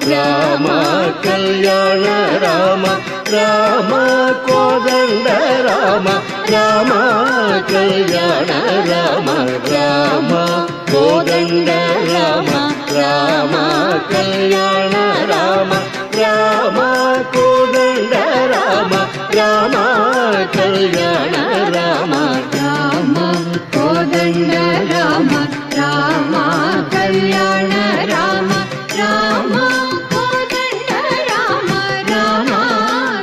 రామ కళ్యాణ రామ రామ కోదండ రామ రామ కళ్యాణ రామ రామ కోదండ రామ రామ కళ్యాణ రామ రామ కోదండ రామ రామ కళ్యాణ రామ రామ కోదండ రామ రామ కళ్యాణ రామ రామ కోదండ రామ రామ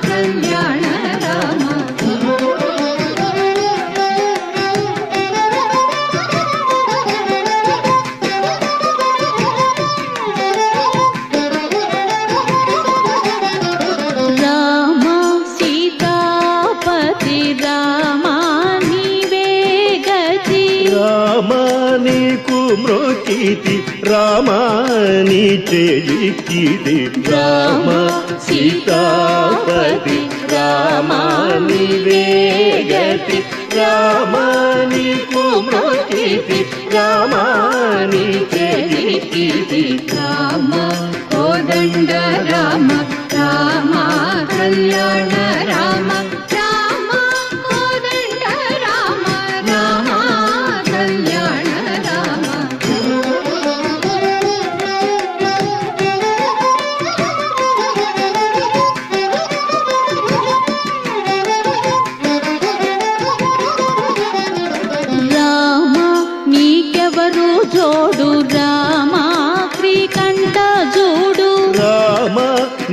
కళ్యాణ రామ రామ సీతాపతి రామ నీవే గతి రామ నీకు మ్రోకితి రామ నీ చేయికిది రామ సీతాపతి రామ నీవే గతి రామ నీకు మ్రోకితి రామ నీ చేయికిది రామ కోదండ రామ రామ కళ్యాణ రామ రామ కోదండ రామ రామ కళ్యాణ రామ రామ నీకెవరు జోడు రామ శ్రీకంఠ జోడు రామ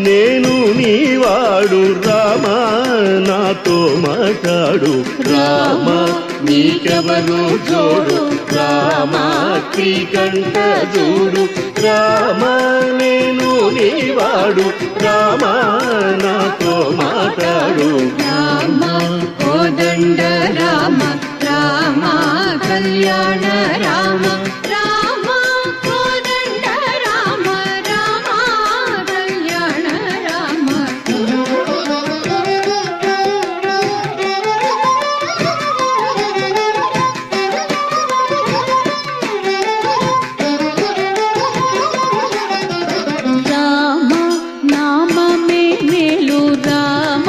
నేను నీవాడు రామ నాతో మాట్లాడు రామ నీకెవరు జోడు రామ శ్రీకంఠ జోడు రామ నేను నీవాడు రామ నాతో మాట్లాడు రామ కోదండ రామ రామ కళ్యాణ రామ రామ కోదండ రామ రామ కళ్యాణ రామ రామ నామమే మేలు రామ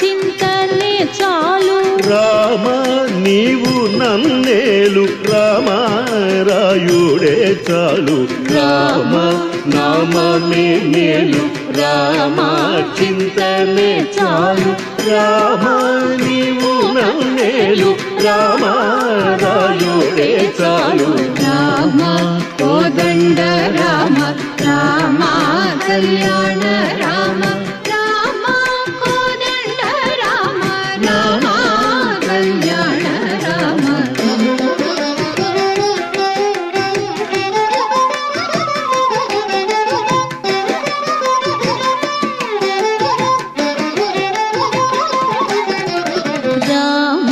చింతనే చాలు రామ నీవు నన్నేలు రామ రాయుడే చాలు రామ నామమే మేలు రామ చింతనే చాలు రామ నీవు నన్నేలు రామ రాయుడే చాలు రామ కోదండ రామ రామ కళ్యాణ రామ రామ కోదండ రామ రామ కళ్యాణ రామ రామ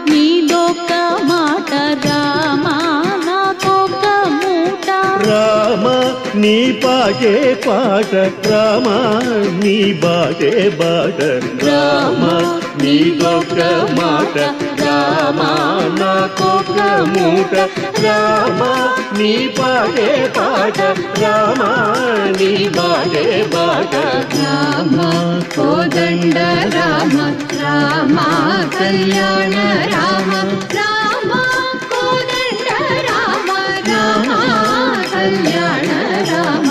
నీదొక్క మాట రామ నాకొక్క మూట రామ నీ పాటే పాట రామ నీ బాటే బాట రామ నీకొక్క మాట రామ నాకొక్క మూట రామ నీ పాటే పాట రామ నీ బాటే బాట రామ కోదండ రామ రామ కళ్యాణ రామ రామ కోదండ రామ రామ కళ్యాణ రామ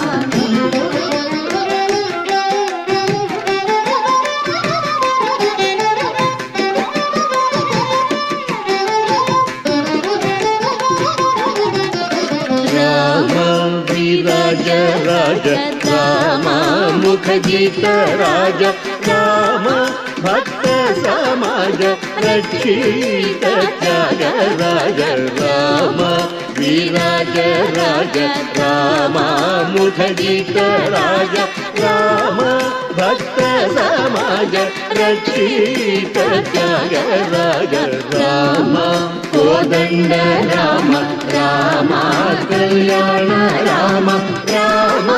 రామ విరాజ రాజ రామ ముఖజిత రాజ రామ భక్త సమాజ రక్షిత త్యాగ రాజ రామ విరాజ రాజ రామ ముఖజిత రాజ రామ భక్త సమాజ రక్షిత త్యాగ రాజ రామ కోదండ రామ రామ కళ్యాణ రామ రామ